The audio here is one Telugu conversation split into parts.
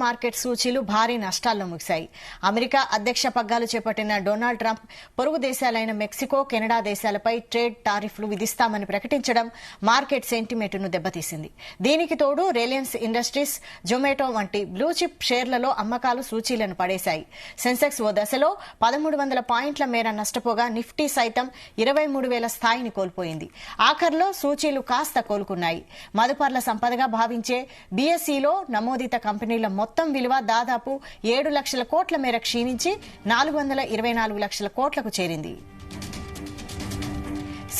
మార్కెట్ సూచీలు భారీ నష్టాల్లో ముగిశాయి. అమెరికా అధ్యక్ష పగ్గాలు చేపట్టిన డొనాల్డ్ ట్రంప్ పొరుగు దేశాలైన మెక్సికో, కెనడా దేశాలపై ట్రేడ్ టారిఫ్లు విధిస్తామని ప్రకటించడం మార్కెట్ సెంటిమెంట్ను దెబ్బతీసింది. దీనికి తోడు రిలయన్స్ ఇండస్ట్రీస్, జొమాటో వంటి బ్లూచిప్ షేర్లలో అమ్మకాలు సూచీలను పడేశాయి. సెన్సెక్స్ ఓ దశలో 1300 పాయింట్ల మేర నష్టపోగా నిఫ్టీ సైతం 23,000 స్థాయిని కోల్పోయింది. ఆఖర్లో సూచీలు కాస్త కోలుకున్నాయి. మదుపర్ల సంపదగా భావించే బీఎస్ఈలో నమోదిత కంపెనీల మొత్తం విలువ దాదాపు 7 లక్షల కోట్ల మేర క్షీణించి 424 లక్షల కోట్లకు చేరింది.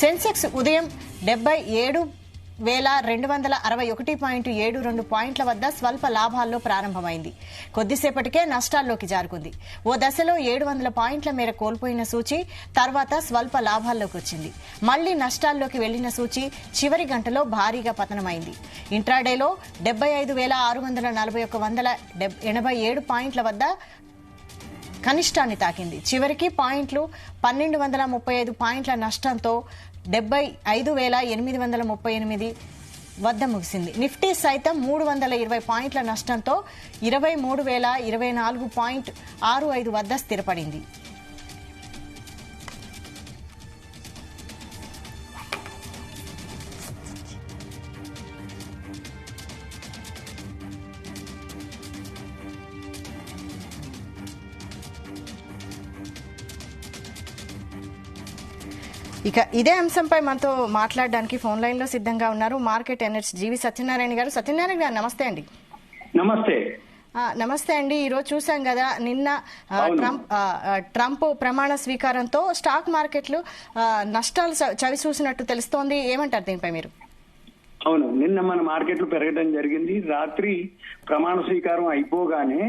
సెన్సెక్స్ ఉదయం 77,261.72 పాయింట్ల వద్ద స్వల్ప లాభాల్లో ప్రారంభమైంది. కొద్దిసేపటికే నష్టాల్లోకి జారుకుంది. ఓ దశలో 700 పాయింట్ల మేర కోల్పోయిన సూచీ తర్వాత స్వల్ప లాభాల్లోకి వచ్చింది. మళ్లీ నష్టాల్లోకి వెళ్లిన సూచీ చివరి గంటలో భారీగా పతనమైంది. ఇంట్రాడేలో 75,641.87 పాయింట్ల వద్ద కనిష్టాన్ని తాకింది. చివరికి పాయింట్లు 1,235 పాయింట్ల నష్టంతో 75,838 వద్ద ముగిసింది. నిఫ్టీ సైతం 320 పాయింట్ల నష్టంతో 23,024.65 వద్ద స్థిరపడింది. ఇక ఇదే అంశంపై మనతో మాట్లాడడానికి ఫోన్ లైన్ లో సిద్ధంగా ఉన్నారు మార్కెట్ ఎనర్జీ జీవి సత్యనారాయణ గారు. సత్యనారాయణ గారు నమస్తే అండి. నమస్తే. నమస్తే అండి. ఈరోజు చూసాం కదా, నిన్న ట్రంప్ ప్రమాణ స్వీకారంతో స్టాక్ మార్కెట్లు నష్టాలు చవి చూసినట్టు తెలుస్తోంది. ఏమంటారు దీనిపై మీరు? అవును, నిన్న మన మార్కెట్లు పెరగడం జరిగింది. రాత్రి ప్రమాణ స్వీకారం అయిపోగానే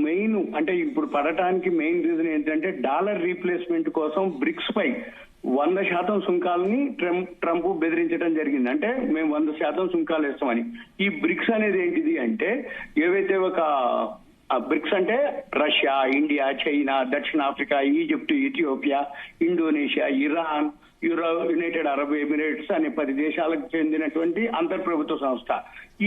మెయిన్ అంటే ఇప్పుడు పడటానికి మెయిన్ రీజన్ ఏంటంటే డాలర్ రీప్లేస్మెంట్ కోసం బ్రిక్స్ పై 100% సుంకాలని ట్రంప్ బెదిరించడం జరిగింది. అంటే మేము 100% సుంకాలు వేస్తామని. ఈ బ్రిక్స్ అనేది ఏంటిది అంటే, ఏవైతే ఒక బ్రిక్స్ అంటే రష్యా, ఇండియా, చైనా, దక్షిణాఫ్రికా, Egypt, Ethiopia, Indonesia, Iran, United Arab Emirates అనే 10 దేశాలకు చెందినటువంటి అంతర్ప్రభుత్వ సంస్థ.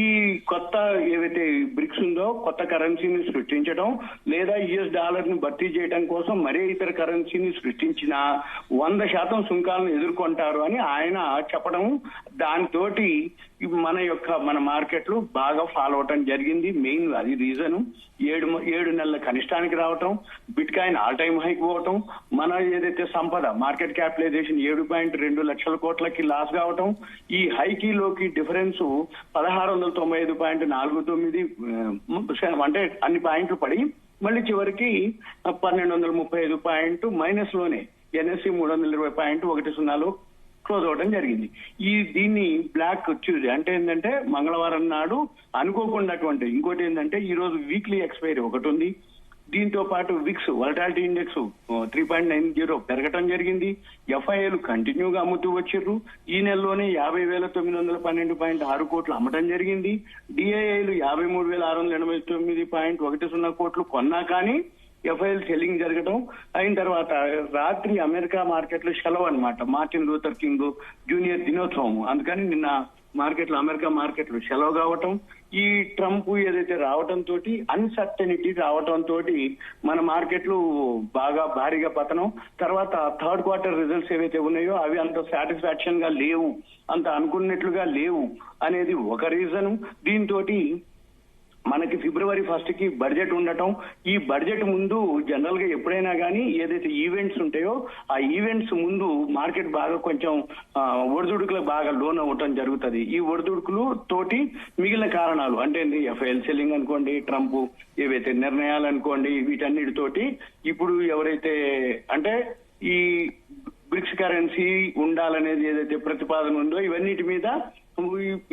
ఈ కొత్త ఏవైతే బ్రిక్స్ ఉందో కొత్త కరెన్సీని సృష్టించడం లేదా యుఎస్ డాలర్ ని భర్తీ చేయడం కోసం మరే ఇతర కరెన్సీని సృష్టించిన 100% సుంకాలను ఎదుర్కొంటారు అని ఆయన చెప్పడం, దానితోటి మన మార్కెట్లు బాగా ఫాలో అవటం జరిగింది. మెయిన్ అది రీజన్. 7 నెలల కనిష్టానికి రావటం, bit coin all time hike పోవటం, మన ఏదైతే సంపద మార్కెట్ క్యాపిటలైజేషన్ 7.2 లక్షల కోట్లకి లాస్ కావటం, ఈ హైకీలోకి డిఫరెన్స్ 1695.49 అంటే అన్ని పాయింట్లు పడి మళ్ళీ చివరికి 1235 పాయింట్ మైనస్ లోనే ఎన్ఎస్సి 320.10 క్లోజ్ అవడం జరిగింది. దీన్ని బ్లాక్ ట్యూస్డే అంటే ఏంటంటే మంగళవారం నాడు అనుకోకున్నటువంటి ఇంకోటి ఏంటంటే ఈ రోజు వీక్లీ ఎక్స్పైరీ ఒకటి ఉంది. దీంతో పాటు విక్స్ వోలటాలిటీ ఇండెక్స్ 3.90 పెరగటం జరిగింది. ఎఫ్ఐఏలు కంటిన్యూగా అమ్ముతూ వచ్చిర్రు. ఈ నెలలోనే 50,912.6 కోట్లు అమ్మటం జరిగింది. డిఐఐలు 53,689.10 కోట్లు కొన్నా కానీ ఎఫ్ఐఎల్ సెల్లింగ్ జరగడం అయిన తర్వాత రాత్రి అమెరికా మార్కెట్లు సెలవు అనమాట. మార్టిన్ లూథర్ కింగ్ జూనియర్ దినోత్సవం. అందుకని నిన్న అమెరికా మార్కెట్లు సెలవు కావటం, ఈ ట్రంప్ ఏదైతే రావటంతో అన్సర్టనిటీ రావటంతో మన మార్కెట్లు బాగా భారీగా పతనం. తర్వాత థర్డ్ క్వార్టర్ రిజల్ట్స్ ఏవైతే ఉన్నాయో అవి అంత సాటిస్ఫాక్షన్ గా లేవు, అంత అనుకున్నట్లుగా లేవు అనేది ఒక రీజన్. దీంతో మనకి ఫిబ్రవరి 1 కి బడ్జెట్ ఉండటం, ఈ బడ్జెట్ ముందు జనరల్ గా ఎప్పుడైనా కానీ ఏదైతే ఈవెంట్స్ ఉంటాయో ఆ ఈవెంట్స్ ముందు మార్కెట్ బాగా కొంచెం ఒడిదుడుకులకు బాగా లోన్ అవ్వటం జరుగుతుంది. ఈ ఒడిదుడుకులు తోటి మిగిలిన కారణాలు అంటే ఎఫ్ఐఎల్ సెల్లింగ్ అనుకోండి, ట్రంప్ ఏవైతే నిర్ణయాలు అనుకోండి, వీటన్నిటితోటి ఇప్పుడు ఎవరైతే అంటే ఈ బ్రిక్స్ కరెన్సీ ఉండాలనేది ఏదైతే ప్రతిపాదన ఉందో ఇవన్నిటి మీద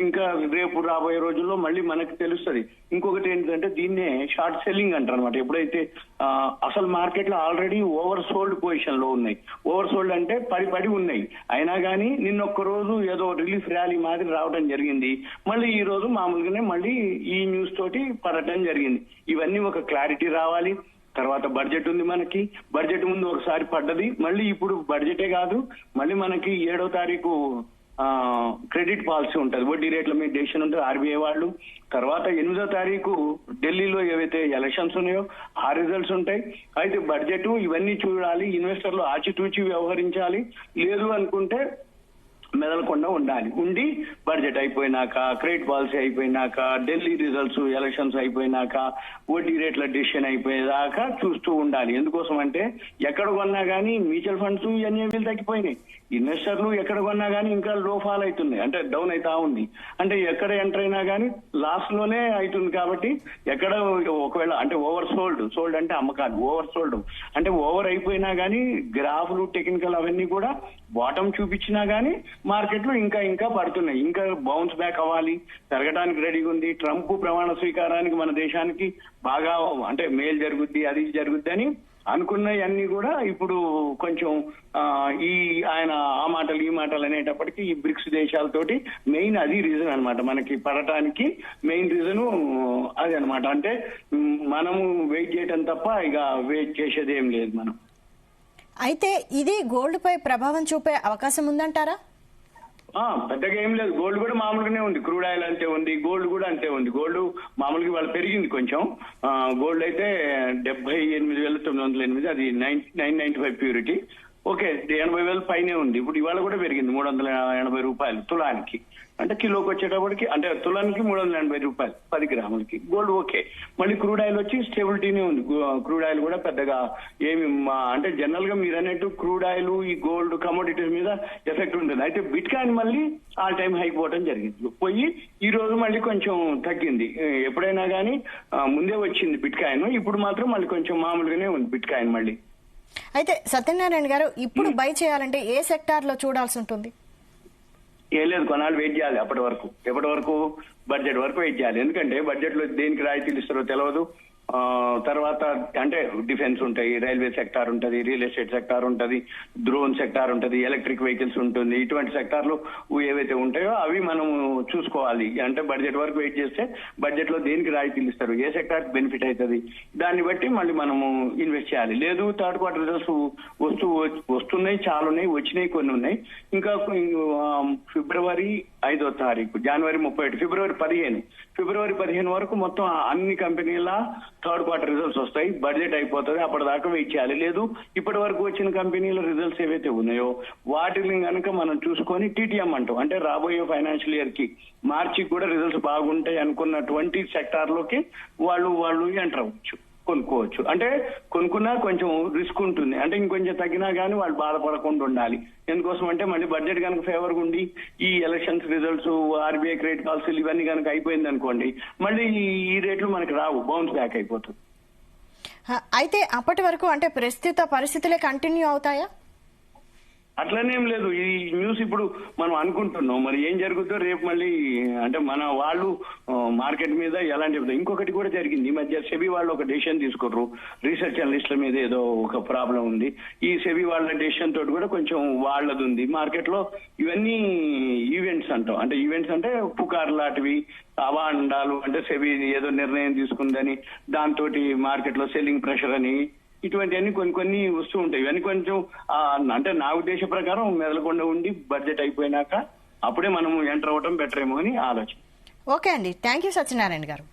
ఇంకా రేపు రాబోయే రోజుల్లో మళ్ళీ మనకు తెలుస్తుంది. ఇంకొకటి ఏంటంటే దీన్నే షార్ట్ సెల్లింగ్ అంటారు అనమాట. ఎప్పుడైతే అసలు మార్కెట్లో ఆల్రెడీ ఓవర్ సోల్డ్ పొజిషన్ లో ఉన్నాయి. ఓవర్ సోల్డ్ అంటే పడి ఉన్నాయి, అయినా కానీ నిన్నొక్క రోజు ఏదో రిలీఫ్ ర్యాలీ మాదిరి రావడం జరిగింది. మళ్ళీ ఈ రోజు మామూలుగానే మళ్ళీ ఈ న్యూస్ తోటి పడటం జరిగింది. ఇవన్నీ ఒక క్లారిటీ రావాలి. తర్వాత బడ్జెట్ ఉంది మనకి. బడ్జెట్ ముందు ఒకసారి పడ్డది, మళ్ళీ ఇప్పుడు బడ్జెటే కాదు, మళ్ళీ మనకి 7వ తారీఖు క్రెడిట్ పాలసీ ఉంటుంది, వడ్డీ రేట్ల మీద డెసిషన్ ఉంటుంది ఆర్బీఐ వాళ్ళు. తర్వాత 8వ తారీఖు ఢిల్లీలో ఏవైతే ఎలక్షన్స్ ఉన్నాయో ఆ రిజల్ట్స్ ఉంటాయి. అయితే బడ్జెట్ ఇవన్నీ చూడాలి, ఇన్వెస్టర్లు ఆచితూచి వ్యవహరించాలి. లేదు అనుకుంటే మెదలకుండా ఉండి బడ్జెట్ అయిపోయినాక, క్రెడిట్ పాలసీ అయిపోయినాక, ఢిల్లీ రిజల్ట్స్ ఎలక్షన్స్ అయిపోయినాక, వడ్డీ రేట్ల డిసిషన్ అయిపోయేదాకా చూస్తూ ఉండాలి. ఎందుకోసం అంటే ఎక్కడ కొన్నా కానీ మ్యూచువల్ ఫండ్స్ ఇవన్నీ తగ్గిపోయినాయి. ఇన్వెస్టర్లు ఎక్కడ కొన్నా కానీ ఇంకా లో ఫాల్ అవుతున్నాయి, అంటే డౌన్ అవుతా ఉంది. అంటే ఎక్కడ ఎంటర్ అయినా కానీ లాస్ లోనే అవుతుంది. కాబట్టి ఎక్కడ ఒకవేళ అంటే సోల్డ్ అంటే అమ్మకాలు, ఓవర్ సోల్డ్ అంటే ఓవర్ అయిపోయినా కానీ గ్రాఫ్లు టెక్నికల్ అవన్నీ కూడా బాటం చూపించినా కానీ మార్కెట్లు ఇంకా పడుతున్నాయి. ఇంకా బౌన్స్ బ్యాక్ అవ్వాలి, పెరగడానికి రెడీగా ఉంది. ట్రంప్ ప్రమాణ స్వీకారానికి మన దేశానికి బాగా అంటే మేలు జరుగుద్ది, అది జరుగుద్ది అని అనుకున్నవన్నీ కూడా ఇప్పుడు కొంచెం ఆయన ఆ మాటలు ఈ మాటలు అనేటప్పటికీ ఈ బ్రిక్స్ దేశాలతోటి మెయిన్ అది రీజన్ అనమాట. మనకి పడటానికి మెయిన్ రీజను అది అనమాట. అంటే మనము వెయిట్ చేయటం తప్ప ఇక వెయిట్ చేసేది ఏం లేదు మనం. అయితే ఇది గోల్డ్ పై ప్రభావం చూపే అవకాశం ఉందంటారా? పెద్దగా ఏం లేదు. గోల్డ్ కూడా మామూలుగానే ఉంది, క్రూడ్ ఆయిల్ అంతే ఉంది, గోల్డ్ కూడా అంతే ఉంది. గోల్డ్ మామూలుగా వాళ్ళు పెరిగింది కొంచెం. గోల్డ్ అయితే 78,908, అది 995 ప్యూరిటీ. ఓకే, 80,000 పైనే ఉంది. ఇప్పుడు ఇవాళ కూడా పెరిగింది 380 రూపాయలు తులానికి. అంటే కిలోకి వచ్చేటప్పటికి అంటే తులానికి 380 రూపాయలు 10 గ్రాములకి. Gold okay. మళ్ళీ క్రూడ్ ఆయిల్ వచ్చి స్టెబిలిటీనే ఉంది. క్రూడ్ ఆయిల్ కూడా పెద్దగా ఏమి అంటే జనరల్ గా మీరు అన్నట్టు క్రూడ్ ఆయిల్ ఈ గోల్డ్ కమోడిటీస్ మీద ఎఫెక్ట్ ఉంటుంది. అయితే బిట్ కాయిన్ మళ్ళీ ఆల్ టైమ్ హైక్ పోవడం జరిగింది. పోయి ఈ రోజు మళ్ళీ కొంచెం తగ్గింది. ఎప్పుడైనా కానీ ముందే వచ్చింది బిట్ కాయిన్, ఇప్పుడు మాత్రం మళ్ళీ కొంచెం మామూలుగానే ఉంది బిట్ కాయిన్ మళ్ళీ. అయితే సత్యనారాయణ గారు, ఇప్పుడు బై చేయాలంటే ఏ సెక్టార్ లో చూడాల్సి ఉంటుంది? ఏం లేదు, కొన్నాళ్ళు వెయిట్ చేయాలి. ఎప్పటి వరకు బడ్జెట్ వరకు వెయిట్ చేయాలి. ఎందుకంటే బడ్జెట్ లో దేనికి రాయితీలు ఇస్తారో తెలియదు. తర్వాత అంటే డిఫెన్స్ ఉంటాయి, రైల్వే సెక్టార్ ఉంటది, రియల్ ఎస్టేట్ సెక్టార్ ఉంటది, డ్రోన్ సెక్టార్ ఉంటది, ఎలక్ట్రిక్ వెహికల్స్ ఉంటుంది. ఇటువంటి సెక్టార్లు ఏవైతే ఉంటాయో అవి మనం చూసుకోవాలి. అంటే బడ్జెట్ వరకు వెయిట్ చేస్తే బడ్జెట్ లో దేనికి రాయితీలు ఇస్తారు, ఏ సెక్టార్ బెనిఫిట్ అవుతుంది, దాన్ని బట్టి మళ్ళీ మనము ఇన్వెస్ట్ చేయాలి. లేదు థర్డ్ క్వార్టర్ రిజల్ట్స్ వస్తున్నాయి, చాలా ఉన్నాయి, వచ్చినాయి, కొన్ని ఉన్నాయి. ఇంకా ఫిబ్రవరి 5వ తారీఖు, జనవరి 31, ఫిబ్రవరి 15 వరకు మొత్తం అన్ని కంపెనీల థర్డ్ క్వార్టర్ రిజల్ట్స్ వస్తాయి. బడ్జెట్ అయిపోతుంది, అప్పటిదాకా వెయిట్ చేయాలి. లేదు ఇప్పటి వరకు వచ్చిన కంపెనీల రిజల్ట్స్ ఏవైతే ఉన్నాయో వాటిని కనుక మనం చూసుకొని టీటీఎం అంటాం, అంటే రాబోయే ఫైనాన్షియల్ ఇయర్ కి మార్చికి కూడా రిజల్ట్స్ బాగుంటాయి అనుకున్నటువంటి సెక్టార్ లోకి వాళ్ళు ఎంటర్ అవ్వచ్చు, కొనుక్కోవచ్చు. అంటే కొనుక్కున్నా కొంచెం రిస్క్ ఉంటుంది, అంటే ఇంకొంచెం తగ్గినా కానీ వాళ్ళు బాధపడకుండా ఉండాలి. ఎందుకోసం అంటే మళ్ళీ బడ్జెట్ కనుక ఫేవర్గా ఉండి ఈ ఎలక్షన్స్ రిజల్ట్స్, ఆర్బీఐ క్రెడిట్ పాలసీలు ఇవన్నీ కనుక అయిపోయింది అనుకోండి, మళ్ళీ ఈ రేట్లు మనకి రావు, బౌన్స్ బ్యాక్ అయిపోతుంది. అయితే అప్పటి వరకు అంటే ప్రస్తుత పరిస్థితులే కంటిన్యూ అవుతాయా? అట్లనేం లేదు. ఈ న్యూస్ ఇప్పుడు మనం అనుకుంటున్నాం, మరి ఏం జరుగుతుందో రేపు మళ్ళీ అంటే మన వాళ్ళు మార్కెట్ మీద ఎలాంటి. ఇంకొకటి కూడా జరిగింది ఈ మధ్య, సెబీ వాళ్ళు ఒక డెసిషన్ తీసుకుర్రు, రీసెర్చ్ అనలిస్ట్ల మీద ఏదో ఒక ప్రాబ్లం ఉంది. ఈ సెబీ వాళ్ళ డెసిషన్ తోటి కూడా కొంచెం వాళ్ళది ఉంది మార్కెట్ లో. ఇవన్నీ ఈవెంట్స్ అంటాం, అంటే ఈవెంట్స్ అంటే పుకార్ లాంటివి, అవాండాలు, అంటే సెబీ ఏదో నిర్ణయం తీసుకుందని దాంతో మార్కెట్ లో సెల్లింగ్ ప్రెషర్ అని ఇటువంటివన్నీ కొన్ని వస్తూ ఉంటాయి. ఇవన్నీ కొంచెం అంటే నా ఉద్దేశ ప్రకారం మెదలకుండా ఉండి బడ్జెట్ అయిపోయినాక అప్పుడే మనం ఎంటర్ అవ్వడం బెటర్ ఏమో అని ఆలోచన. ఓకే అండి, థ్యాంక్ యూ సత్యనారాయణ గారు.